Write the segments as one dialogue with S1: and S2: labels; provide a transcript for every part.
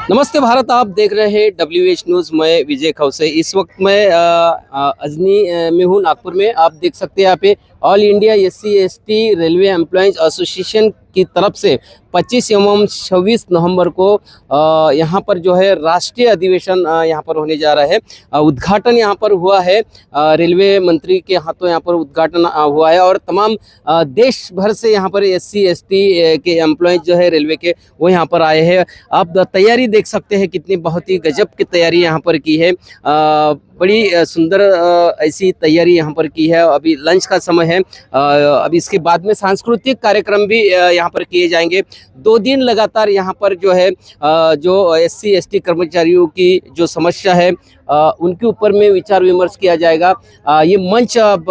S1: नमस्ते भारत, आप देख रहे हैं WH न्यूज़। मैं विजय खौसे। इस वक्त मैं अजनी में हूँ, नागपुर में। आप देख सकते हैं यहाँ पे all India SC/ST railway employees association की तरफ से 25 एवं 26 नवंबर को यहाँ पर जो है राष्ट्रीय अधिवेशन यहाँ पर होने जा रहा है। उद्घाटन यहाँ पर हुआ है, रेलवे मंत्री के हाथों यहाँ पर उद्घाटन हुआ है और तमाम देश भर से यहाँ पर SC/ST के एम्प्लॉयज़ जो है रेलवे के, वो यहाँ पर आए हैं। आप तैयारी देख सकते हैं कितनी बहुत ही गजब की तैयारी यहाँ पर की है। बड़ी सुंदर ऐसी तैयारी यहाँ पर की है। अभी लंच का समय है। अभी इसके बाद में सांस्कृतिक कार्यक्रम भी यहाँ पर किए जाएंगे। 2 दिन लगातार यहाँ पर जो है जो SC/ST कर्मचारियों की जो समस्या है उनके ऊपर में विचार विमर्श किया जाएगा। ये मंच आप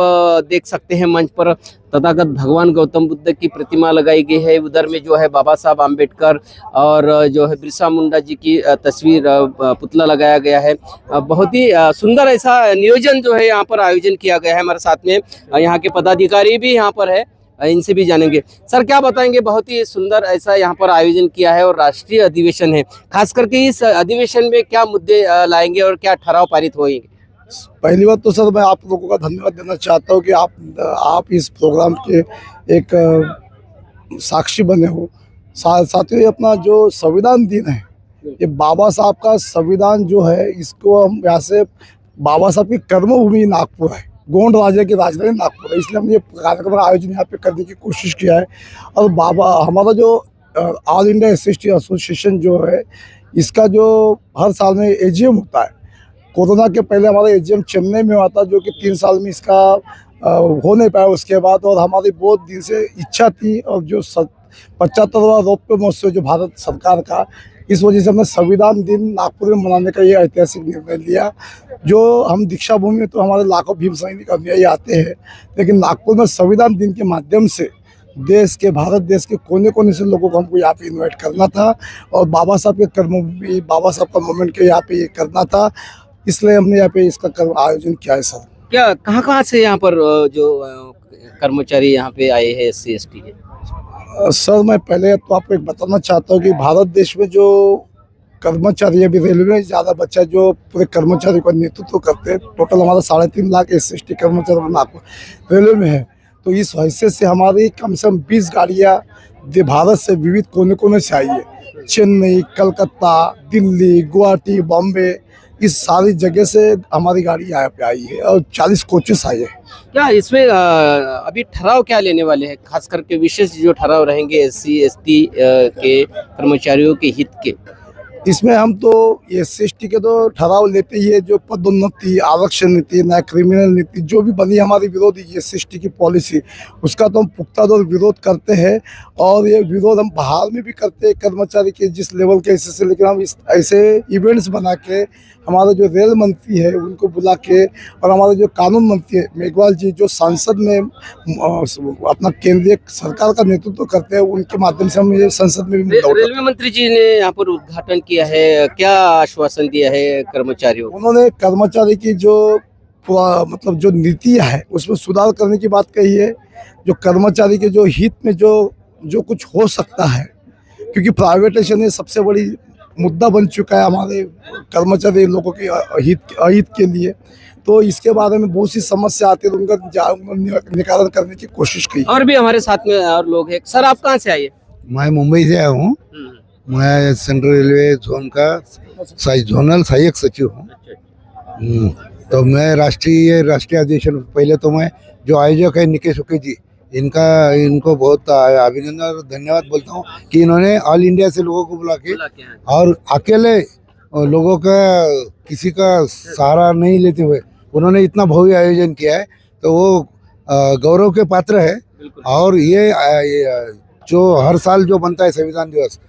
S1: देख सकते हैं। मंच पर तथागत भगवान गौतम बुद्ध की प्रतिमा लगाई गई है। उधर में जो है बाबा साहब आम्बेडकर और जो है बिरसा मुंडा जी की तस्वीर, पुतला लगाया गया है। बहुत ही सुंदर ऐसा नियोजन जो है यहाँ पर आयोजन किया गया है। हमारे साथ में यहाँ के पदाधिकारी भी यहाँ पर है, इनसे भी जानेंगे। सर, क्या बताएंगे? बहुत ही सुंदर ऐसा यहाँ पर आयोजन किया है और राष्ट्रीय अधिवेशन है। खास करके इस अधिवेशन में क्या मुद्दे लाएंगे और क्या ठराव पारित होंगे?
S2: पहली बात तो सर, मैं आप लोगों का धन्यवाद देना चाहता हूँ कि आप इस प्रोग्राम के एक साक्षी बने हो। साथ ही अपना जो संविधान दिन है, ये बाबा साहब का संविधान जो है, इसको हम यहाँ से बाबा साहब की कर्मभूमि नागपुर है, गोंड राज्य की राजधानी नागपुर है, इसलिए हमने ये कार्यक्रम का आयोजन यहाँ पे करने की कोशिश किया है। और हमारा जो ऑल इंडिया SC/ST एसोसिएशन जो है, इसका जो हर साल में AGM होता है। कोरोना के पहले हमारा AGM चेन्नई में हुआ था, जो कि 3 साल में इसका हो नहीं पाया उसके बाद। और हमारी बहुत दिन से इच्छा थी, और जो 75वां रौप्य महोत्सव जो भारत सरकार का, इस वजह से हमने संविधान दिन नागपुर में मनाने का ये ऐतिहासिक निर्णय लिया। जो हम दीक्षा भूमि में तो हमारे लाखों भीम सैनिक अनुयायी आते हैं, लेकिन नागपुर में संविधान दिन के माध्यम से भारत देश के कोने कोने से लोगों को हमको यहाँ पे इन्वाइट करना था, और बाबा साहब के कर्मभूमि, बाबा साहब का मूवमेंट के यहाँ पे ये करना था। इसलिए हमने यहाँ पे इसका आयोजन किया है। सर,
S1: क्या कहाँ से यहाँ पर जो कर्मचारी यहाँ पे आए हैं SC/ST के?
S2: सर, मैं पहले तो आपको एक बताना चाहता हूँ कि भारत देश में जो कर्मचारी अभी रेलवे में ज़्यादा बच्चा जो पूरे कर्मचारी का नेतृत्व करते हैं, टोटल हमारा 3.5 लाख SC/ST कर्मचारी नागपुर रेलवे में है। तो इस हैसियत से हमारी कम से कम 20 गाड़ियाँ भारत से विविध कोने कोने से आई है। चेन्नई, कलकत्ता, दिल्ली, गुवाहाटी, बॉम्बे, इस सारी जगह से हमारी गाड़ी यहाँ पे आई है, और 40 कोचेस आए हैं।
S1: क्या इसमें अभी ठहराव क्या लेने वाले हैं? खास करके विशेष जो ठहराव रहेंगे SC/ST के कर्मचारियों के हित के?
S2: इसमें हम तो SC/ST के तो ठहराव लेते ही है। जो पदोन्नति, आरक्षण नीति, नया क्रिमिनल नीति जो भी बनी हमारी विरोधी SC/ST की पॉलिसी, उसका तो हम पुख्ता तौर विरोध करते हैं। और ये विरोध हम बाहर में भी करते हैं, कर्मचारी के जिस लेवल के हिस्से से। लेकिन हम इस ऐसे इवेंट्स बना के, हमारे जो रेल मंत्री है उनको बुला के, और हमारे जो कानून मंत्री है मेघवाल जी, जो संसद में अपना केंद्रीय सरकार का नेतृत्व करते हैं, उनके माध्यम से हम ये संसद में भी मुद्दा उठाते हैं।
S1: रेलवे मंत्री जी ने यहाँ पर उद्घाटन किया है, क्या आश्वासन दिया है कर्मचारियों को?
S2: उन्होंने कर्मचारी की जो मतलब जो नीतियाँ है उसमें सुधार करने की बात कही है। जो कर्मचारी के जो हित में जो कुछ हो सकता है, क्योंकि प्राइवेटाइजेशन ये सबसे बड़ी मुद्दा बन चुका है हमारे कर्मचारी लोगों के अहित के लिए। तो इसके बारे में बहुत सी समस्या आती है, तो उनका निकारण करने की कोशिश की।
S1: और भी हमारे साथ में और लोग हैं। सर, आप कहाँ से आए?
S3: मैं मुंबई से आया हूँ। मैं सेंट्रल रेलवे जोन का जोनल सहायक सचिव हूँ। तो मैं राष्ट्रीय अधिवेशन, पहले तो मैं जो आयोजक है निकेश उके जी, इनको बहुत अभिनंदन और धन्यवाद बोलता हूँ कि इन्होंने ऑल इंडिया से लोगों को बुला के, और अकेले लोगों का किसी का सहारा नहीं लेते हुए उन्होंने इतना भव्य आयोजन किया है। तो वो गौरव के पात्र है। और ये जो हर साल जो बनता है संविधान दिवस,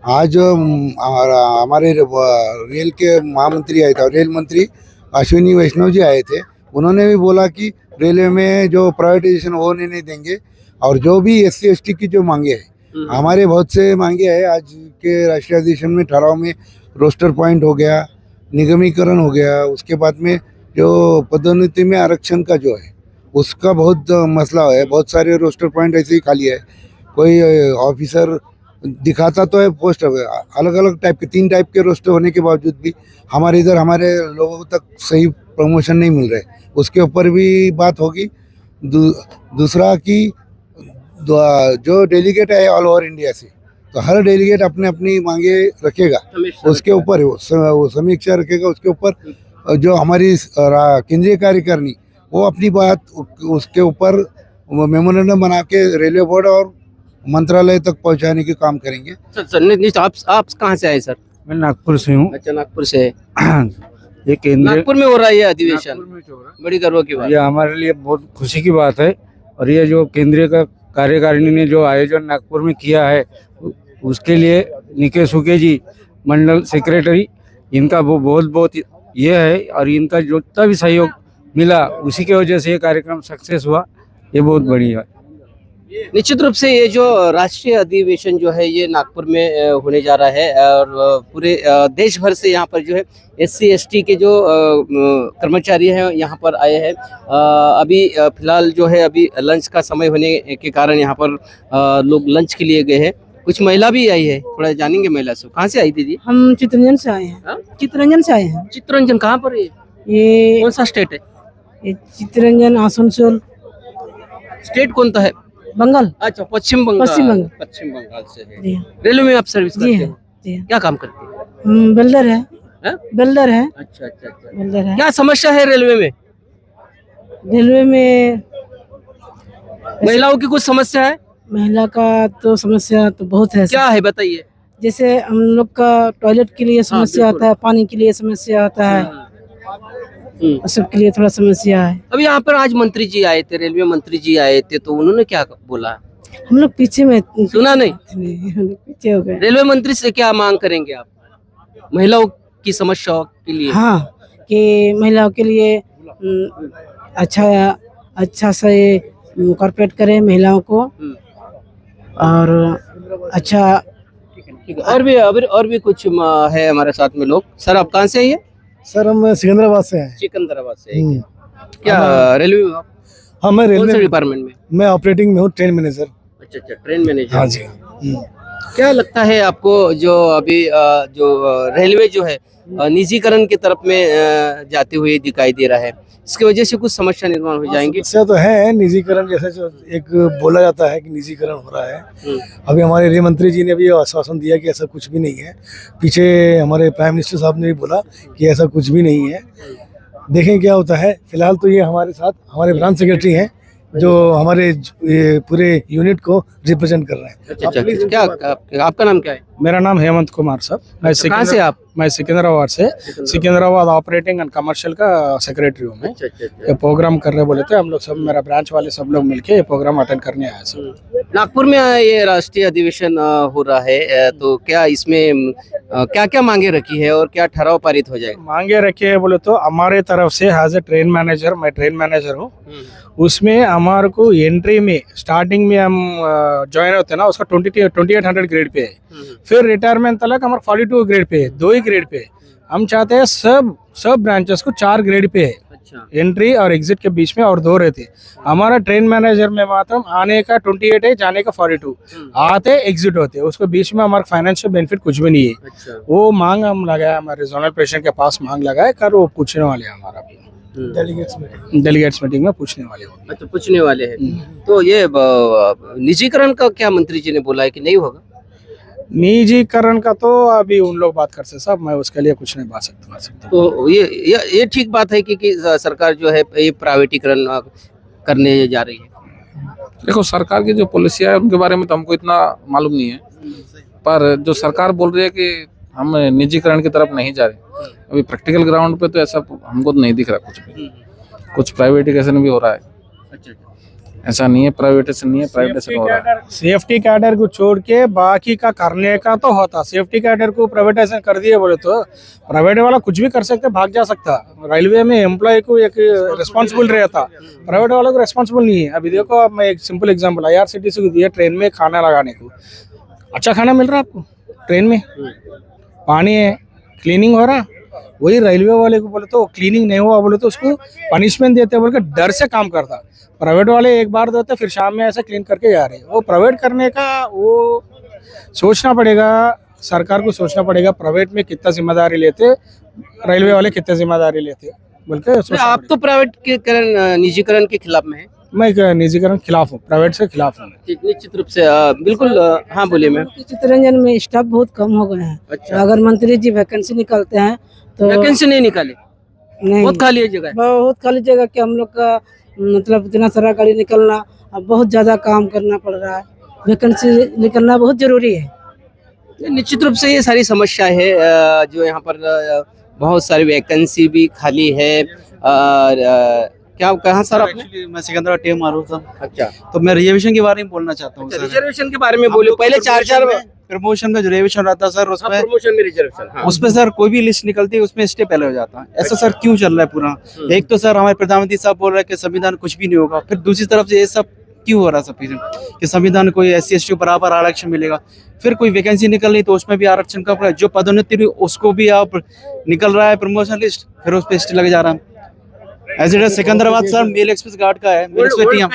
S3: आज हमारे रेल के महामंत्री आए थे, रेल मंत्री अश्विनी वैष्णव जी आए थे। उन्होंने भी बोला कि रेलवे में जो प्राइवेटाइजेशन होने नहीं देंगे, और जो भी SC/ST की जो मांगे हैं, हमारे बहुत से मांगे हैं। आज के राष्ट्रीय अधिवेशन में ठहराव में रोस्टर पॉइंट हो गया, निगमीकरण हो गया, उसके बाद में जो पदोन्नति में आरक्षण का जो है उसका बहुत मसला है। बहुत सारे रोस्टर पॉइंट ऐसे ही खाली है। कोई ऑफिसर दिखाता तो है पोस्ट, अलग अलग टाइप के 3 टाइप के रोस्टर होने के बावजूद भी हमारे इधर हमारे लोगों तक सही प्रमोशन नहीं मिल रहे, उसके ऊपर भी बात होगी। दूसरा कि जो डेलीगेट है ऑल ओवर इंडिया से, तो हर डेलीगेट अपने अपनी मांगे रखेगा, उसके ऊपर वो समीक्षा रखेगा, उसके ऊपर जो हमारी केंद्रीय कार्यकारिणी वो अपनी बात उसके ऊपर मेमोरेंडम बना के रेलवे बोर्ड और मंत्रालय तक पहुंचाने के काम करेंगे।
S1: सर आप कहाँ से आए सर?
S4: मैं नागपुर से हूँ।
S1: अच्छा, नागपुर से है।
S4: ये केंद्र
S1: नागपुर में हो रहा है ये अधिवेशन,
S4: नागपुर में हो रहा है।
S1: बड़ी गर्व की बात।
S4: ये हमारे लिए बहुत खुशी की बात है। और ये जो केंद्रीय का कार्यकारिणी ने जो आयोजन नागपुर में किया है, उसके लिए निके सुके जी मंडल सेक्रेटरी, इनका वो बहुत ये है। और इनका जितना भी सहयोग मिला उसी की वजह से ये कार्यक्रम सक्सेस हुआ, ये बहुत बढ़िया है।
S1: निश्चित रूप से ये जो राष्ट्रीय अधिवेशन जो है ये नागपुर में होने जा रहा है और पूरे देश भर से यहाँ पर जो है SC ST के जो कर्मचारी हैं यहाँ पर आए हैं। अभी फिलहाल जो है अभी लंच का समय होने के कारण यहाँ पर लोग लंच के लिए गए हैं। कुछ महिला भी आई है, थोड़ा जानेंगे महिला से। कहाँ से आई दीदी?
S5: हम चितरंजन से आए हैं।
S1: हाँ?
S5: चितरंजन से आए हैं।
S1: चित्तरंजन कहाँ पर है?
S5: ये
S1: कौन सा स्टेट है?
S5: चितरंजन आसनसोल
S1: स्टेट कौन सा है?
S5: बंगाल।
S1: अच्छा, पश्चिम बंगाल।
S5: पश्चिम बंगाल।
S1: पश्चिम बंगाल से है।
S5: जी हाँ,
S1: रेलवे में आप सर्विस
S5: जी
S1: करते
S5: हाँ,
S1: हो?
S5: जी हाँ।
S1: क्या काम करते हैं?
S5: हम बिल्डर है।
S1: हाँ?
S5: बिल्डर है।
S1: अच्छा अच्छा अच्छा।
S5: बिल्डर है।
S1: क्या समस्या है रेलवे में?
S5: रेलवे में
S1: महिलाओं की कुछ समस्या है?
S5: महिला का तो समस्या तो बहुत है।
S1: क्या है बताइए।
S5: जैसे हम लोग का टॉयलेट के लिए समस्या
S1: बिल्कुल।
S5: आता है, पानी के लिए समस्या आता है, उस सब के लिए थोड़ा समस्या है।
S1: अभी यहाँ पर आज मंत्री जी आए थे, रेलवे मंत्री जी आए थे, तो उन्होंने क्या बोला?
S5: हम लोग पीछे में
S1: सुना नहीं?
S5: हम लोग पीछे हो गए।
S1: रेलवे मंत्री से क्या मांग करेंगे आप महिलाओं की समस्याओं के लिए?
S5: हाँ, कि महिलाओं के लिए अच्छा से कॉर्पोरेट करे महिलाओं को, और अच्छा।
S1: ठीक है। और भी कुछ है हमारे साथ में लोग। सर आप कहाँ से आइए?
S2: सर हम सिकंदराबाद से हैं।
S1: सिकंदराबाद से है क्या? रेलवे में आप
S2: हाँ, मैं
S1: कौन से
S2: रेलवे
S1: डिपार्टमेंट में?
S2: मैं ऑपरेटिंग में हूँ, ट्रेन मैनेजर।
S1: अच्छा अच्छा, ट्रेन मैनेजर।
S2: हाँ जी।
S1: क्या लगता है आपको जो अभी जो रेलवे जो है निजीकरण की तरफ में जाते हुए दिखाई दे रहा है, इसकी वजह से कुछ समस्या निर्माण हो जाएंगे?
S2: समस्या तो है, निजीकरण जैसे जो एक बोला जाता है कि निजीकरण हो रहा है। अभी हमारे रेल मंत्री जी ने भी आश्वासन दिया कि ऐसा कुछ भी नहीं है। पीछे हमारे प्राइम मिनिस्टर साहब ने भी बोला कि ऐसा कुछ भी नहीं है। देखें क्या होता है। फिलहाल तो ये हमारे साथ हमारे ब्रांच सेक्रेटरी हैं जो हमारे ये पूरे यूनिट को रिप्रेजेंट कर रहे हैं।
S1: अच्छा अच्छा, क्या आपका नाम क्या है?
S6: मेरा नाम हेमंत कुमार साहब।
S1: कहाँ से आप?
S6: मैं सिकंदराबाद से, सिकंदराबाद ऑपरेटिंग एंड कमर्शियल का सेक्रेटरी हूँ मैं।
S1: अच्छा अच्छा अच्छा।
S6: ये प्रोग्राम कर रहे बोले थे हम लोग सब, मेरा ब्रांच वाले सब लोग मिलके ये प्रोग्राम अटेंड करने आए सब।
S1: नागपुर में ये राष्ट्रीय अधिवेशन हो रहा है, तो क्या इसमें क्या क्या मांगे रखी है और क्या ठहराव पारित हो जाएगा?
S6: मांगे रखे है बोले तो हमारे तरफ से एज ए ट्रेन मैनेजर, मैं ट्रेन मैनेजर हूँ, उसमें हमारे को एंट्री में स्टार्टिंग में हम ज्वाइन होते हैं ना, उसका 2800 ग्रेड पे है। फिर रिटायरमेंट तक हमारा 42 ग्रेड पे है, 2 ही ग्रेड पे है। हम चाहते हैं सब ब्रांचेस को 4 ग्रेड पे है।
S1: अच्छा।
S6: एंट्री और एग्जिट के बीच में और 2 रहते। हमारा ट्रेन मैनेजर में मात्र आने का 28 है, जाने का 42, आते एग्जिट होते, उसके बीच में हमारा फाइनेंशियल बेनिफिट कुछ भी नहीं है।
S1: अच्छा।
S6: वो मांग हम लगाया, हमारे जोनल प्रेसिडेंट के पास मांग लगाया कर, वो पूछने वाले हैं हमारा भी डेलीगेट्स मीटिंग में पूछने वाले हो।
S1: अच्छा, पूछने वाले हैं। तो ये निजीकरण का क्या मंत्री जी ने बोला है कि नहीं होगा?
S6: निजीकरण का तो अभी उन लोग बात कर सकते साहब, मैं उसके लिए कुछ नहीं बात सकता।
S1: तो ये ठीक बात है कि सरकार जो है ये प्राइवेटीकरण करने जा रही है।
S7: देखो, सरकार की जो पॉलिसियाँ है उनके बारे में तो हमको इतना मालूम नहीं है, पर जो सरकार बोल रही है कि हम निजीकरण की तरफ नहीं जा रहे, अभी प्रैक्टिकल ग्राउंड पे तो ऐसा हमको नहीं दिख रहा कुछ भी। कुछ प्राइवेटिकेशन भी हो रहा है।
S1: अच्छा,
S7: ऐसा नहीं है प्राइवेटेशन नहीं है, प्राइवेटेशन हो रहा है।
S6: सेफ्टी कैडर को छोड़ के बाकी का करने का तो होता। सेफ्टी कैडर को प्राइवेटाइजेशन कर दिए बोले तो प्राइवेट वाला कुछ भी कर सकते, भाग जा सकता। रेलवे में एम्प्लॉय को एक रिस्पॉन्सिबल रहता, प्राइवेट वाला को रिस्पॉन्सिबल नहीं है। अभी देखो, मैं एक सिंपल एग्जाम्पल IRCTC को दिया, ट्रेन में खाना लगाने को अच्छा खाना मिल रहा है आपको, ट्रेन में पानी है, क्लीनिंग हो रहा। वही रेलवे वाले को बोले तो क्लीनिंग नहीं हुआ बोले तो उसको पनिशमेंट देते बोल के डर से काम करता। प्राइवेट वाले एक बार देते फिर शाम में ऐसे क्लीन करके जा रहे हैं। वो प्राइवेट करने का वो सोचना पड़ेगा, सरकार को सोचना पड़ेगा प्राइवेट में कितना जिम्मेदारी लेते, रेलवे वाले कितना जिम्मेदारी लेते बोल के सोचना
S1: आप तो प्राइवेट निजीकरण के खिलाफ में है।
S6: मैं एक निजीकरण खिलाफ हूँ, प्राइवेट से खिलाफ हूँ।
S1: ठीक, निश्चित रूप से बिल्कुल हाँ बोलिए मैम।
S5: चित्तरंजन में स्टाफ बहुत कम हो गए हैं।
S1: अच्छा,
S5: अगर मंत्री जी वैकेंसी निकालते हैं तो
S1: वैकेंसी नहीं निकाले,
S5: नहीं,
S1: बहुत खाली है जगह।
S5: बहुत खाली जगह कि हम लोग का मतलब इतना सारा गाड़ी निकलना, अब बहुत ज्यादा काम करना पड़ रहा है, वैकेंसी निकलना बहुत जरूरी है।
S1: निश्चित रूप से ये सारी समस्या है जो यहाँ पर बहुत सारी वैकेंसी भी खाली है। और क्या कहाँ सर आपने?
S8: एक्चुअली मैं सिकंदराबाद टीम मारू था,
S1: अच्छा,
S8: तो मैं रिजर्वेशन के बारे में बोलना चाहता हूँ सर।
S1: रिजर्वेशन के बारे में बोलो। पहले चार
S8: प्रमोशन में जो रिजर्वेशन रहता है सर, उसमें
S1: प्रमोशन में रिजर्वेशन,
S8: उसमें सर कोई भी लिस्ट निकलती है उसमें स्टे पहले हो जाता है। ऐसा सर क्यों चल रहा है पूरा? एक तो सर हमारे प्रधानमंत्री साहब बोल रहे हैं कि संविधान कुछ भी नहीं होगा, फिर दूसरी तरफ से ये सब क्यों हो रहा है सब चीजें कि संविधान कोई SC ST को बराबर आरक्षण मिलेगा, फिर कोई वैकेंसी निकल रही तो उसमें भी आरक्षण का जो पदोन्नति उसको भी आप निकल रहा है प्रमोशन लिस्ट, फिर उस पर स्टे लग जा रहा है। As it Secunderabad sir mail express guard का है, मेल एक्सप्रेस टीम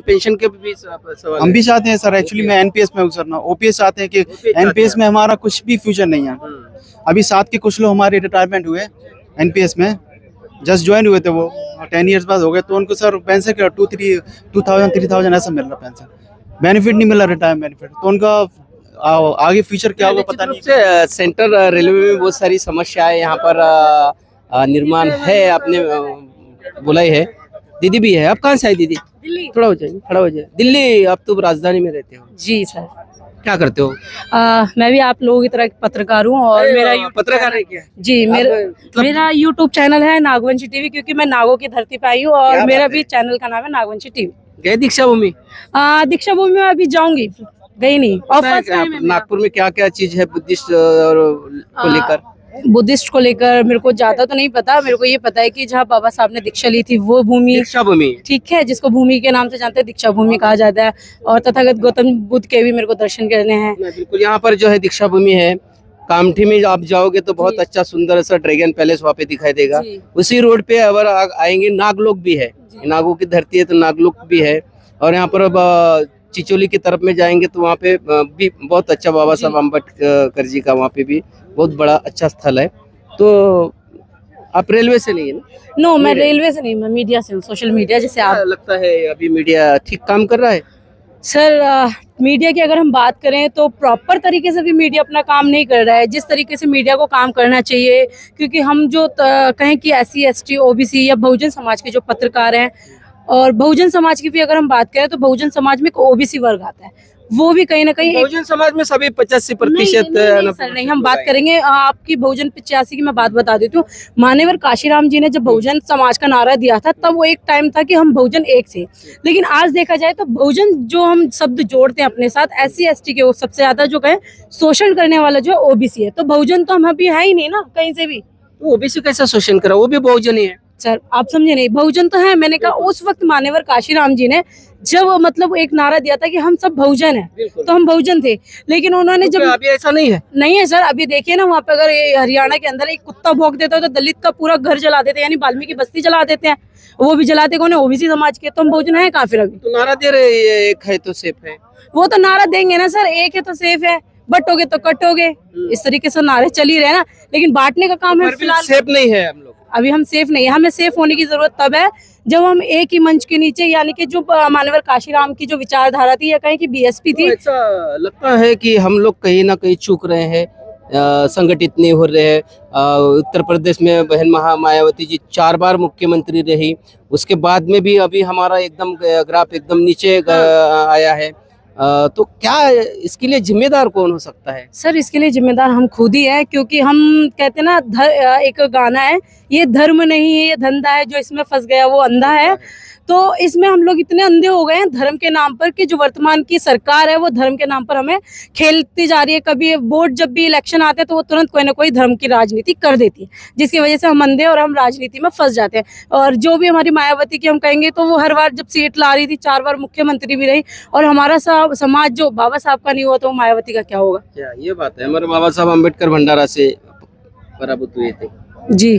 S1: पेंशन के भी सवाल
S8: हम भी चाहते हैं सर। एक्चुअली मैं NPS में हूँ सर ना, OPS चाहते हैं कि NPS में हमारा कुछ भी फ्यूचर नहीं है। अभी 7 के कुछ लोग हमारे रिटायरमेंट हुए NPS में, जस्ट ज्वाइन हुए थे, वो 10 इयर्स बाद हो गए, तो उनको सर पेंशन का 2,000-3,000 ऐसा मिल रहा पेंशन, बेनिफिट नहीं मिल रहा रिटायरमेंट बेनिफिट, तो उनका आगे फ्यूचर क्या होगा पता नहीं।
S1: सेंट्रल रेलवे में बहुत सारी समस्याएं यहाँ पर निर्माण है, आपने बोला ही है। दीदी भी है, आप कहाँ से आई दीदी?
S9: दिल्ली।
S1: थोड़ा हो जाइए, खड़ा हो जाइए। दिल्ली, आप तो राजधानी में रहते हो,
S9: जी सर।
S1: क्या करते हो?
S9: मैं भी आप लोगों की तरह पत्रकार हूँ और मेरा
S1: पत्रकार है क्या?
S9: जी मेरा YouTube चैनल है नागवंशी टीवी, क्योंकि मैं नागों की धरती पे आई हूँ और मेरा भी चैनल का नाम है नागवंशी टीवी।
S1: गए दीक्षा भूमि?
S9: दीक्षा भूमि में अभी जाऊंगी, गई नहीं। और first time है मेरा।
S1: नागपुर में क्या क्या चीज है बुद्धिस्ट को लेकर?
S9: बुद्धिस्ट को लेकर मेरे को ज्यादा तो नहीं पता, मेरे को ये पता है कि जहाँ बाबा साहब ने दीक्षा ली थी वो भूमि
S1: दीक्षा भूमि,
S9: ठीक है, जिसको भूमि के नाम से जानते हैं, दीक्षा भूमि कहा जाता है। और तथागत गौतम बुद्ध के भी मेरे को दर्शन करने हैं।
S1: बिल्कुल, यहाँ पर जो है दीक्षा भूमि है, कामठी में आप जाओगे तो बहुत अच्छा सुंदर सा ड्रैगन पैलेस वहाँ पे दिखाई देगा। उसी रोड पे अगर आएंगे नागलोक भी है, नागों की धरती है तो नागलोक भी है। और यहाँ पर अब चिचोली की तरफ में जाएंगे तो वहाँ पे भी बहुत अच्छा बाबा साहब अम्बेडकर जी का वहाँ पे भी बहुत बड़ा अच्छा स्थल है। तो आप रेलवे से नहीं है ना?
S9: नो, मैं रेलवे से नहीं, मैं मीडिया से हूँ, सोशल मीडिया। जैसे आप
S1: लगता है अभी मीडिया ठीक काम कर रहा है?
S9: सर मीडिया की अगर हम बात करें तो प्रॉपर तरीके से भी मीडिया अपना काम नहीं कर रहा है, जिस तरीके से मीडिया को काम करना चाहिए। क्योंकि हम जो कहें कि SC ST OBC या बहुजन समाज के जो पत्रकार हैं, और बहुजन समाज की भी अगर हम बात करें तो बहुजन समाज में एक OBC वर्ग आता है, वो भी कहीं ना कहीं
S1: बहुजन समाज में सभी 85%
S9: नहीं, सर नहीं, हम बात करेंगे आपकी बहुजन 85 की। मैं बात बता देती हूँ, मान्यवर काशीराम जी ने जब बहुजन समाज का नारा दिया था तब वो एक टाइम था कि हम बहुजन एक थे। लेकिन आज देखा जाए तो बहुजन जो हम शब्द जोड़ते हैं अपने साथ, SC ST के वो सबसे ज्यादा जो कहें शोषण करने वाला जो है OBC है। तो बहुजन तो हम अभी है ही नहीं ना कहीं से भी।
S1: OBC कैसा शोषण करा? वो भी बहुजन ही है
S9: सर, आप समझे नहीं, बहुजन तो है। मैंने कहा उस वक्त मान्यवर काशीराम जी ने जब मतलब एक नारा दिया था कि हम सब बहुजन हैं, तो हम बहुजन थे। लेकिन उन्होंने जब
S1: अभी ऐसा नहीं है,
S9: नहीं है सर। अभी देखिए ना, वहाँ पे अगर हरियाणा के अंदर एक कुत्ता भौंक देता है तो दलित का पूरा घर जला देते हैं, यानी वाल्मीकि बस्ती जला देते हैं। वो भी जलाते कौन है? OBC समाज के। तो हम बहुजन है कहाँ फिर? अभी
S1: तो नारा दे रहे ये एक है तो सेफ है।
S9: वो तो नारा देंगे ना सर, एक है तो सेफ है, बटोगे तो कटोगे, इस तरीके से नारे चल ही रहे ना। लेकिन बांटने का काम है फिलहाल।
S1: सेफ नहीं है हम लोग,
S9: अभी हम सेफ नहीं है। हमें सेफ होने की जरूरत तब है जब हम एक ही मंच के नीचे, यानी कि जो मान्यवर काशीराम की जो विचारधारा थी या कहें कि BSP थी।
S1: ऐसा लगता है कि हम लोग कहीं ना कहीं चूक रहे हैं, संगठित नहीं हो रहे हैं। उत्तर प्रदेश में बहन मायावती जी 4 बार मुख्यमंत्री रही, उसके बाद में भी अभी हमारा एकदम ग्राफ एकदम नीचे आया है। तो क्या इसके लिए जिम्मेदार कौन हो सकता है?
S9: सर इसके लिए जिम्मेदार हम खुद ही है, क्योंकि हम कहते हैं ना, एक गाना है, ये धर्म नहीं है ये धंधा है, जो इसमें फंस गया वो अंधा है। तो इसमें हम लोग इतने अंधे हो गए हैं धर्म के नाम पर कि जो वर्तमान की सरकार है वो धर्म के नाम पर हमें खेलती जा रही है। कभी वोट जब भी इलेक्शन आते हैं तो वो तुरंत कोई ना कोई धर्म की राजनीति कर देती है, जिसकी वजह से हम अंधे और हम राजनीति में फंस जाते हैं। और जो भी हमारी मायावती की हम कहेंगे तो वो हर बार जब सीट ला रही थी, 4 बार मुख्यमंत्री भी रही, और हमारा समाज जो बाबा साहब का नहीं हुआ तो मायावती का क्या होगा?
S1: क्या ये बात है? हमारे बाबा साहब अम्बेडकर भंडारा से पराभूत हुए थे
S9: जी।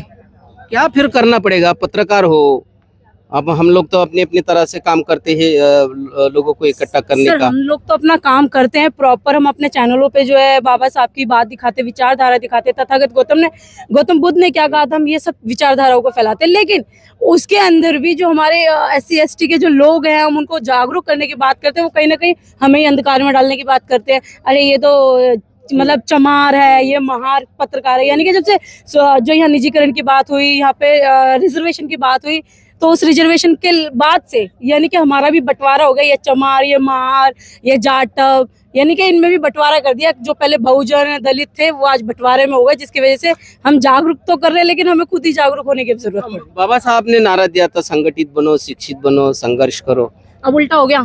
S1: क्या फिर करना पड़ेगा? पत्रकार हो, अब हम लोग तो अपनी अपनी तरह से काम करते हैं लोगों को इकट्ठा करने
S9: सर
S1: का।
S9: हम लोग तो अपना काम करते हैं प्रॉपर। हम अपने चैनलों पे जो है बाबा साहब की बात दिखाते, विचारधारा दिखाते, तथागत गौतम बुद्ध ने क्या कहा था, हम ये सब विचारधाराओं को फैलाते हैं। लेकिन उसके अंदर भी जो हमारे SC ST के जो लोग हैं, हम उनको जागरूक करने की बात करते हैं, वो कहीं ना कहीं हमें ही अंधकार में डालने की बात करते हैं। अरे ये तो मतलब चमार है, ये महार पत्रकार है। यानी कि जब से जो यहाँ निजीकरण की बात हुई, यहाँ पे रिजर्वेशन की बात हुई, तो उस रिजर्वेशन के बाद से यानी कि हमारा भी बंटवारा हो गया। ये चमार, ये महार, ये जाटव, यानी कि इनमें भी बंटवारा कर दिया। जो पहले बहुजन दलित थे वो आज बंटवारे में हो गए, जिसकी वजह से हम जागरूक तो कर रहे हैं, लेकिन हमें खुद ही जागरूक होने की जरूरत है।
S1: बाबा साहब ने नारा दिया था, संगठित बनो, शिक्षित बनो, संघर्ष करो।
S9: अब उल्टा हो गया।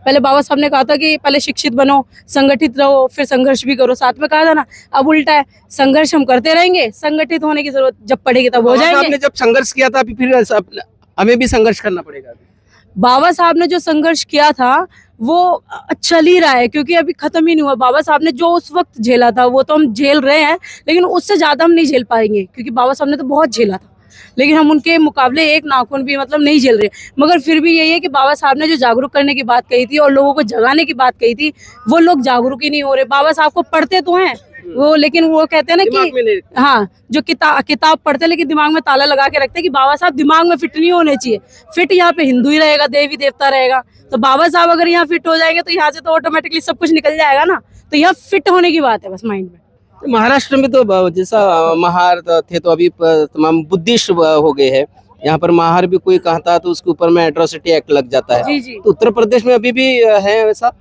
S9: पहले बाबा साहब ने कहा था कि पहले शिक्षित बनो, संगठित रहो, फिर संघर्ष भी करो, साथ में कहा था ना। अब उल्टा है, संघर्ष हम करते रहेंगे, संगठित होने की जरूरत जब पड़ेगी तब हो
S1: बाबा साहब
S9: जाएंगे।
S1: ने जब संघर्ष किया था, फिर हमें भी संघर्ष करना पड़ेगा।
S9: बाबा साहब ने जो संघर्ष किया था वो चल ही रहा है, क्योंकि अभी खत्म ही नहीं हुआ। बाबा साहब ने जो उस वक्त झेला था वो तो हम झेल रहे हैं, लेकिन उससे ज्यादा हम नहीं झेल पाएंगे, क्योंकि बाबा साहब ने तो बहुत झेला था। लेकिन हम उनके मुकाबले एक नाखून भी मतलब नहीं झेल रहे। मगर फिर भी यही है कि बाबा साहब ने जो जागरूक करने की बात कही थी और लोगों को जगाने की बात कही थी, वो लोग जागरूक ही नहीं हो रहे। बाबा साहब को पढ़ते तो हैं वो, लेकिन वो कहते हैं ना कि हाँ, जो किताब पढ़ते हैं लेकिन दिमाग में ताला लगा के रखते हैं कि बाबा साहब दिमाग में फिट नहीं होने चाहिए। फिट यहाँ पे हिंदू ही रहेगा, देवी देवता रहेगा। तो बाबा साहब अगर यहाँ फिट हो जाएंगे तो यहाँ से तो ऑटोमेटिकली सब कुछ निकल जाएगा ना। तो यहाँ फिट होने की बात है बस माइंड में।
S1: महाराष्ट्र में तो जैसा महार थे तो अभी तमाम बुद्धिस्ट हो गए हैं। यहाँ पर महार भी कोई कहता है तो उसके ऊपर में एट्रोसिटी एक्ट लग जाता है।
S9: जी जी।
S1: तो उत्तर प्रदेश में अभी भी है वैसा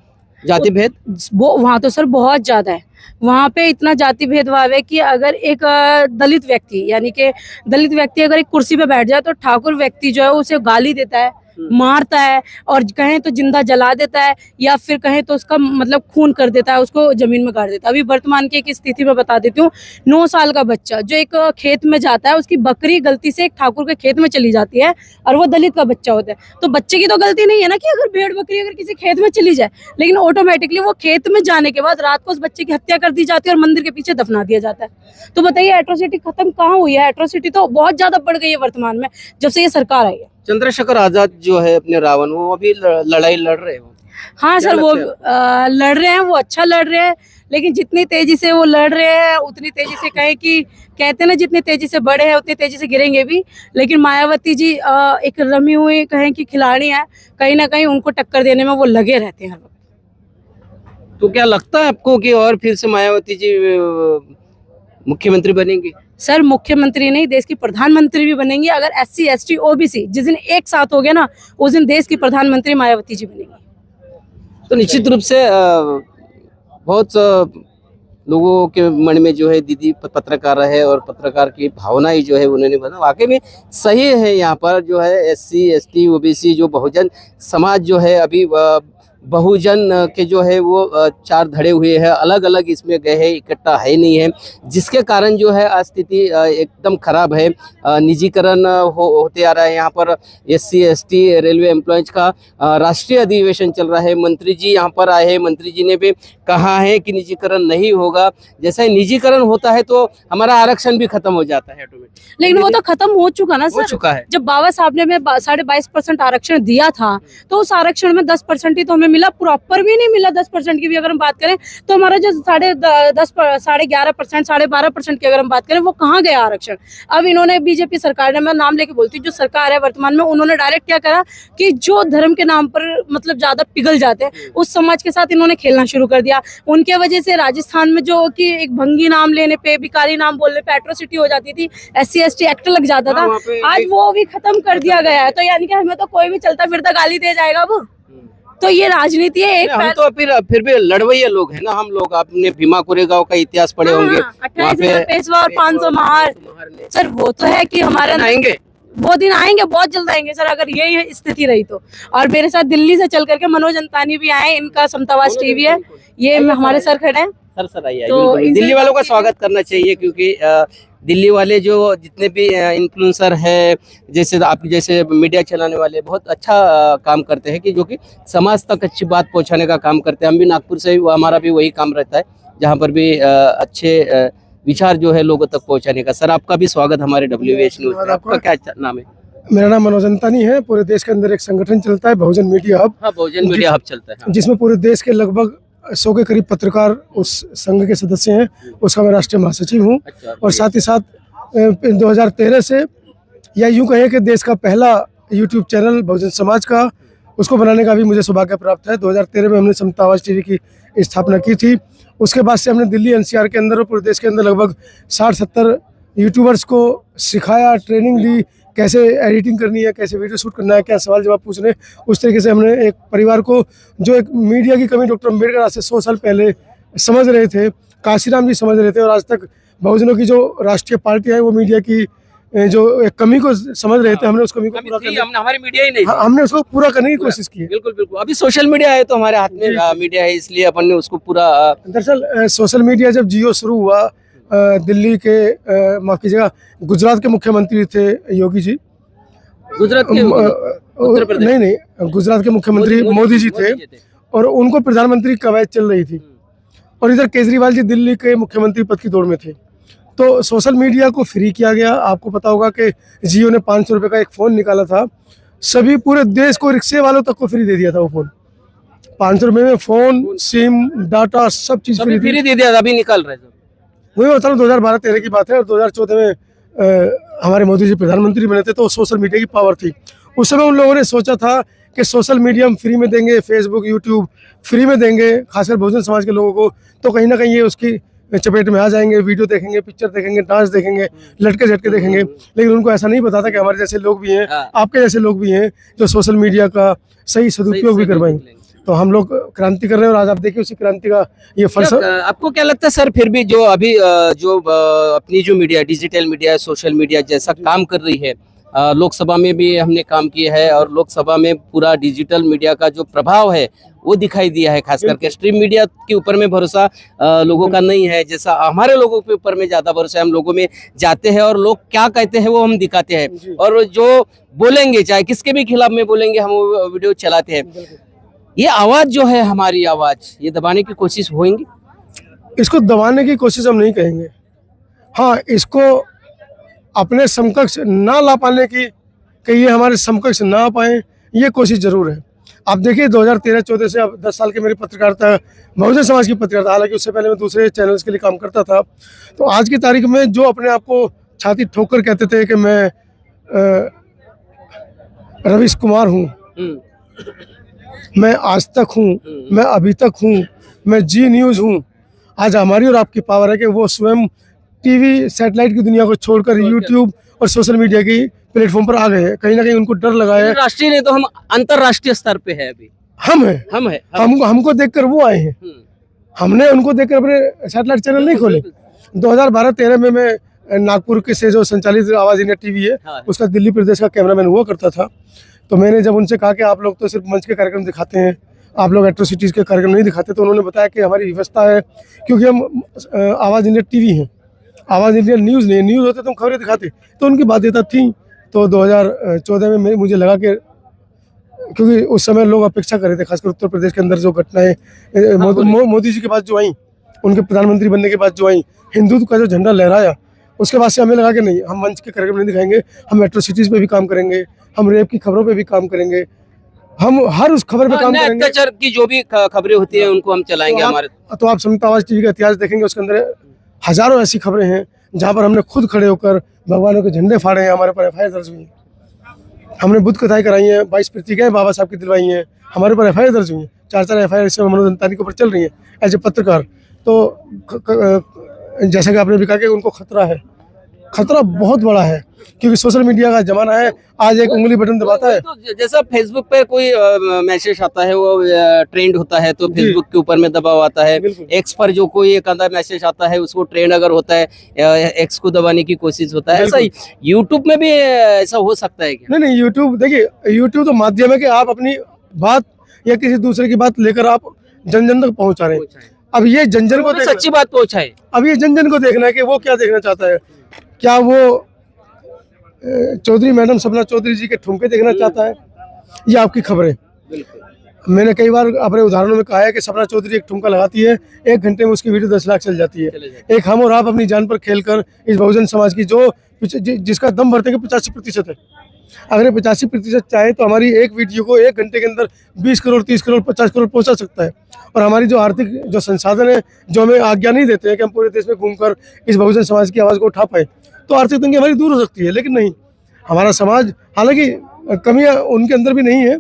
S1: जाति भेद?
S9: वो वहाँ तो सर बहुत ज्यादा है। वहाँ पे इतना जाति भेदभाव है कि अगर एक दलित व्यक्ति, यानी कि दलित व्यक्ति अगर एक कुर्सी पे बैठ जाए तो ठाकुर व्यक्ति जो है उसे गाली देता है, मारता है, और कहें तो जिंदा जला देता है, या फिर कहें तो उसका मतलब खून कर देता है, उसको जमीन में गाड़ देता है। अभी वर्तमान की एक स्थिति में बता देती हूँ। 9 साल का बच्चा जो एक खेत में जाता है, उसकी बकरी गलती से एक ठाकुर के खेत में चली जाती है और वो दलित का बच्चा होता है। तो बच्चे की तो गलती नहीं है ना कि अगर भेड़ बकरी अगर किसी खेत में चली जाए, लेकिन ऑटोमेटिकली वो खेत में जाने के बाद रात को उस बच्चे की हत्या कर दी जाती है और मंदिर के पीछे दफना दिया जाता है। तो बताइए एट्रोसिटी खत्म कहाँ हुई है? एट्रोसिटी तो बहुत ज्यादा बढ़ गई है वर्तमान में जब से ये सरकार आई है।
S1: चंद्रशेखर आजाद जो है अपने रावण, वो अभी लड़ाई लड़ रहे हो।
S9: हाँ सर, वो लड़ रहे हैं, वो अच्छा लड़ रहे हैं, लेकिन जितनी तेजी से वो लड़ रहे हैं उतनी तेजी से कहें कि कहते हैं ना, जितनी तेजी से बढ़े हैं उतनी तेजी से गिरेंगे भी। लेकिन मायावती जी एक रमी हुई कहें कि खिलाड़ी है, कहीं ना कहीं उनको टक्कर देने में वो लगे रहते हैं हर वक्त।
S1: तो क्या लगता है आपको कि और फिर से मायावती जी मुख्यमंत्री बनेंगी?
S9: सर मुख्यमंत्री नहीं, देश की प्रधानमंत्री भी बनेंगी। अगर SC ST OBC जिस दिन एक साथ हो गया ना, उस दिन देश की प्रधानमंत्री मायावती जी बनेंगी।
S1: तो निश्चित रूप से बहुत लोगों के मन में जो है दीदी पत्रकार है और पत्रकार की भावनाएं जो है उन्होंने बना, वाकई में सही है। यहाँ पर जो है SC ST OBC जो बहुजन समाज जो है, अभी बहुजन के जो है वो 4 धड़े हुए हैं, अलग अलग इसमें गए हैं, इकट्ठा है नहीं है, जिसके कारण जो है स्थिति एकदम खराब है। निजीकरण होते आ रहा है। यहाँ पर SC ST रेलवे एम्प्लॉयज का राष्ट्रीय अधिवेशन चल रहा है। मंत्री जी यहाँ पर आए हैं, मंत्री जी ने भी कहा है कि निजीकरण नहीं होगा। जैसा ही निजीकरण होता है तो हमारा आरक्षण भी खत्म हो जाता है ऑटोमेटिक।
S9: लेकिन वो तो खत्म हो चुका ना सर,
S1: हो चुका है।
S9: जब बाबा साहब ने 22.5% आरक्षण दिया था तो उस आरक्षण में 10% ही तो हमें मिला, प्रॉपर भी नहीं मिला। 10% की भी अगर हम बात करें तो हमारा जो 11.5% 12.5% की अगर हम बात करें, वो कहाँ गया आरक्षण? अब इन्होंने बीजेपी सरकार ने, मैं नाम लेके बोलती हूँ, जो सरकार है वर्तमान में, उन्होंने डायरेक्ट क्या करा कि जो धर्म के नाम पर मतलब ज्यादा पिघल जाते हैं उस समाज के साथ इन्होंने खेलना शुरू कर दिया। उनके वजह से राजस्थान में जो कि एक भंगी नाम लेने पे, भिखारी नाम बोलने पे एट्रोसिटी हो जाती थी, SC ST एक्ट लग जाता था, आज वो भी खत्म कर दिया गया है। तो यानी कि हमें तो कोई भी चलता फिरता गाली दे जाएगा वो। तो ये राजनीति है। एक
S1: हम तो फिर भी लड़वैया लोग हैं ना हम लोग। आपने भीमा कोरेगांव का इतिहास पढ़े होंगे,
S9: 28 पेशवा और 500 महार। सर वो तो है कि हमारे
S1: आएंगे,
S9: वो दिन आएंगे, बहुत जल्द आएंगे सर, अगर ये स्थिति रही तो। और मेरे साथ दिल्ली से चल करके मनोज अंतानी भी आए, इनका समतावास टीवी है, ये हमारे सर खड़े हैं।
S1: सर आइए।
S9: तो
S1: दिल्ली वालों का स्वागत करना चाहिए, क्योंकि दिल्ली वाले जो जितने भी इन्फ्लुएंसर है, जैसे आप जैसे मीडिया चलाने वाले, बहुत अच्छा काम करते हैं कि जो कि समाज तक अच्छी बात पहुंचाने का काम करते हैं। हम भी नागपुर से, हमारा भी वही काम रहता है, जहां पर भी अच्छे विचार जो है लोगों तक पहुंचाने का। सर आपका भी स्वागत हमारे WH न्यूज़। आपका क्या नाम है?
S2: मेरा नाम मनोज अंतानी है। पूरे देश के अंदर एक संगठन चलता है बहुजन मीडिया हब,
S1: हाँ, बहुजन मीडिया हब चलता है। हाँ।
S2: जिसमें पूरे देश के लगभग 100 के करीब पत्रकार उस संघ के सदस्य हैं। उसका मैं राष्ट्रीय महासचिव हूँ।
S1: अच्छा,
S2: और साथ ही साथ 2013 से, या यूं कहें कि देश का पहला यूट्यूब चैनल बहुजन समाज का, उसको बनाने का भी मुझे सौभाग्य प्राप्त है। 2013 में हमने समता आवाज टीवी की स्थापना की थी। उसके बाद से हमने दिल्ली एनसीआर के अंदर और पूरे देश के अंदर लगभग 60-70 यूट्यूबर्स को सिखाया, ट्रेनिंग दी, कैसे एडिटिंग करनी है, कैसे वीडियो शूट करना है, क्या सवाल जवाब पूछने। उस तरीके से हमने एक परिवार को, जो एक मीडिया की कमी डॉक्टर अम्बेडकर आज से 100 साल पहले समझ रहे थे, काशीराम जी समझ रहे थे, और आज तक बहुजनों की जो राष्ट्रीय पार्टियां है वो मीडिया की जो एक कमी को समझ रहे थे, हमने उस कमी को पूरा करने,
S1: हमारी मीडिया ही नहीं थी।
S2: हमने उसको पूरा करने की कोशिश की है।
S1: बिल्कुल बिल्कुल। अभी सोशल मीडिया है तो हमारे हाथ में मीडिया है, इसलिए अपन ने उसको पूरा
S2: दरअसल सोशल मीडिया जब जियो शुरू हुआ, दिल्ली के माफ कीजिएगा, गुजरात के मुख्यमंत्री थे योगी जी,
S1: गुजरात के उत्तर प्रदेश,
S2: नहीं, गुजरात के मुख्यमंत्री मोदी जी थे, और उनको प्रधानमंत्री कवायद चल रही थी, और इधर केजरीवाल जी दिल्ली के मुख्यमंत्री पद की दौड़ में थे। तो सोशल मीडिया को फ्री किया गया। आपको पता होगा कि जियो ने 500 रुपये का एक फ़ोन निकाला था, सभी पूरे देश को, रिक्शे वालों तक को फ्री दे दिया था वो फ़ोन। 500 रुपये में फ़ोन, सिम, डाटा, सब चीज़ फ्री
S1: दे दिया, अभी निकल रहे हैं।
S2: वही बता रहा हूँ, 2012-13 की बात है, और 2014 में हमारे मोदी जी प्रधानमंत्री बने थे, तो सोशल मीडिया की पावर थी। उस समय उन लोगों ने सोचा था कि सोशल मीडिया हम फ्री में देंगे, फेसबुक, यूट्यूब फ्री में देंगे, खासकर बहुजन समाज के लोगों को, तो कहीं ना कहीं ये उसकी चपेट में आ जाएंगे, वीडियो देखेंगे, पिक्चर देखेंगे, डांस देखेंगे, लटके झटके देखेंगे। लेकिन उनको ऐसा नहीं पता था कि हमारे जैसे लोग भी हैं, आपके जैसे लोग भी हैं, जो सोशल मीडिया का सही सदुपयोग भी करवाएंगे। तो हम लोग क्रांति कर रहे हैं, और आज आप देखिए उसी क्रांति का ये फलसफा।
S1: आपको क्या लगता है सर, फिर भी जो अभी अपनी जो media, digital media, social media जैसा काम कर रही है, लोकसभा में भी हमने काम किया है, और लोकसभा में पूरा डिजिटल मीडिया का जो प्रभाव है वो दिखाई दिया है। खास करके स्ट्रीम मीडिया के ऊपर में भरोसा लोगों का नहीं है, जैसा हमारे लोगों के ऊपर में ज्यादा भरोसा है। हम लोगों में जाते हैं और लोग क्या कहते हैं वो हम दिखाते हैं, और जो बोलेंगे, चाहे किसके भी खिलाफ में बोलेंगे, हम वो वीडियो चलाते हैं। ये आवाज जो है, हमारी आवाज, ये दबाने की कोशिश होगी।
S2: इसको दबाने की कोशिश हम नहीं कहेंगे, हाँ, इसको अपने समकक्ष ना ला पाने की, कि ये हमारे समकक्ष ना आ पाए, ये कोशिश जरूर है। आप देखिए 2013-14 से अब 10 साल की मेरी पत्रकारिता, बहुजन समाज की पत्रकारिता, हालांकि उससे पहले मैं दूसरे चैनल्स के लिए काम करता था। तो आज की तारीख में जो अपने आप को छाती ठोक कर कहते थे कि मैं रवीश कुमार हूँ, मैं आज तक हूँ, मैं अभी तक हूँ, मैं जी न्यूज़ हूँ, आज हमारी और आपकी पावर है कि वो स्वयं टीवी, सैटेलाइट की दुनिया को छोड़कर यूट्यूब और सोशल मीडिया की प्लेटफॉर्म पर आ गए हैं। कहीं ना कहीं उनको डर लगा है।
S1: राष्ट्रीय नहीं तो हम अंतरराष्ट्रीय स्तर पे है अभी।
S2: हम हैं। हमको देखकर वो आए हैं, हमने उनको देखकर अपने सैटेलाइट चैनल नहीं खोले। 2012-13 में मैं नागपुर के से जो संचालित आवाज इंडिया टीवी है, उसका दिल्ली प्रदेश का कैमरामैन हुआ करता था। तो मैंने जब उनसे कहा कि आप लोग तो सिर्फ मंच के कार्यक्रम दिखाते हैं, आप लोग एट्रोसिटीज़ के कार्यक्रम नहीं दिखाते, तो उन्होंने बताया कि हमारी व्यवस्था है, क्योंकि हम आवाज़ इंडिया टीवी हैं, आवाज़ इंडिया न्यूज़ नहीं, न्यूज़ होते तो हम खबरें दिखाते। तो उनकी बाध्यता थी। तो 2014 में मुझे लगा कि, क्योंकि उस समय लोग अपेक्षा कर रहे थे, खासकर उत्तर प्रदेश के अंदर जो घटनाएं मोदी जी के बाद जो आई, उनके प्रधानमंत्री बनने के बाद जो आई, हिंदुत्व का जो झंडा लहराया, उसके बाद से हमें लगा कि नहीं, हम मंच के कार्यक्रम नहीं दिखाएंगे, हम एट्रोसिटीज़ पे भी काम करेंगे, हम रेप की खबरों पे भी काम करेंगे, हम हर उस खबर पे काम करेंगे।
S1: अत्याचार की जो भी खबरें होती है उनको हम चलाएंगे। हमारे
S2: तो आप समता आवाज टीवी का इतिहास देखेंगे, उसके अंदर हजारों ऐसी खबरें हैं जहाँ पर हमने खुद खड़े होकर भगवानों के झंडे फाड़े हैं। हमारे पर FIR दर्ज हुई है, हमने बुद्ध कथाएं कराई हैं, 22 प्रतिज्ञाएं बाबा साहब की दिलवाई हैं, हमारे पर FIR दर्ज हुई हैं, 4 FIR इस समय मनोज अंतानी के ऊपर चल रही हैं एज ए पत्रकार। तो जैसा कि आपने भी कहा कि उनको खतरा है, खतरा बहुत बड़ा है, क्योंकि सोशल मीडिया का जमाना है। आज एक उंगली बटन दबाता है,
S1: तो जैसा फेसबुक पे कोई मैसेज आता है, वो ट्रेंड होता है, तो फेसबुक के ऊपर में दबाव आता है। एक्स पर जो कोई एक आधा मैसेज आता है, उसको ट्रेंड अगर होता है, एक्स को दबाने की कोशिश होता है। ऐसा यूट्यूब में भी ऐसा हो सकता है क्या?
S2: नहीं, यूट्यूब देखिए, यूट्यूब तो माध्यम है कि आप अपनी बात या किसी दूसरे की बात लेकर आप जन जन तक पहुंचा रहे हैं। अब ये जन जन को
S1: सच्ची बात पहुंचाए,
S2: अब ये जन जन को देखना है कि वो क्या देखना चाहता है। क्या वो चौधरी मैडम सपना चौधरी जी के ठुमके देखना चाहता है, या आपकी खबरें? मैंने कई बार अपने उदाहरणों में कहा है कि सपना चौधरी एक ठुमका लगाती है, 1 घंटे में उसकी वीडियो 10 लाख चल जाती है। एक हम और आप अपनी जान पर खेलकर इस बहुजन समाज की जो जिसका दम भरते के 85% है,
S6: अगर ये 85% चाहे तो हमारी एक वीडियो को 1 घंटे के अंदर 20 करोड़, 30 करोड़, 50 करोड़ पहुंचा सकता है। और हमारी जो आर्थिक जो संसाधन है, जो हमें आज्ञा नहीं देते हैं कि हम पूरे देश में घूमकर इस बहुजन समाज की आवाज़ को उठा पाए, तो आर्थिक तंगी हमारी दूर हो सकती है। लेकिन नहीं, हमारा समाज, हालांकि कमियां उनके अंदर भी नहीं है,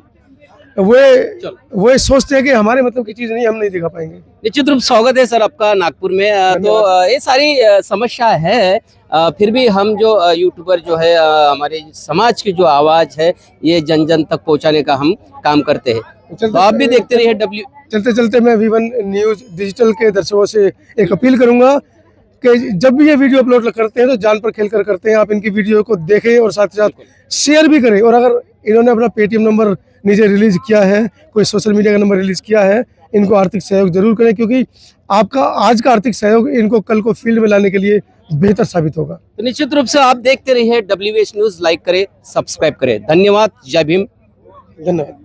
S6: वो सोचते हैं कि हमारे मतलब की चीज़ नहीं, हम नहीं दिखा पाएंगे।
S1: निश्चित रूप स्वागत है सर आपका नागपुर में। तो ये सारी समस्या है, फिर भी हम जो यूट्यूबर जो है हमारे समाज की जो आवाज़ है ये जन जन तक पहुंचाने का हम काम करते हैं। तो आप भी देखते रहिए
S6: चलते चलते मैं V1 न्यूज़ डिजिटल के दर्शकों से एक अपील करूंगा कि जब भी ये वीडियो अपलोड करते हैं तो जान पर खेल कर करते हैं। आप इनकी वीडियो को देखें और साथ ही साथ शेयर भी करें। और अगर इन्होंने अपना पेटीएम नंबर नीचे रिलीज किया है, कोई सोशल मीडिया का नंबर रिलीज किया है, इनको आर्थिक सहयोग जरूर करें, क्योंकि आपका आज का आर्थिक सहयोग इनको कल को फील्ड में लाने के लिए बेहतर साबित होगा।
S1: तो निश्चित रूप से आप देखते रहिए WH न्यूज़, लाइक करें, सब्सक्राइब करें। धन्यवाद। जय भीम।
S6: धन्यवाद।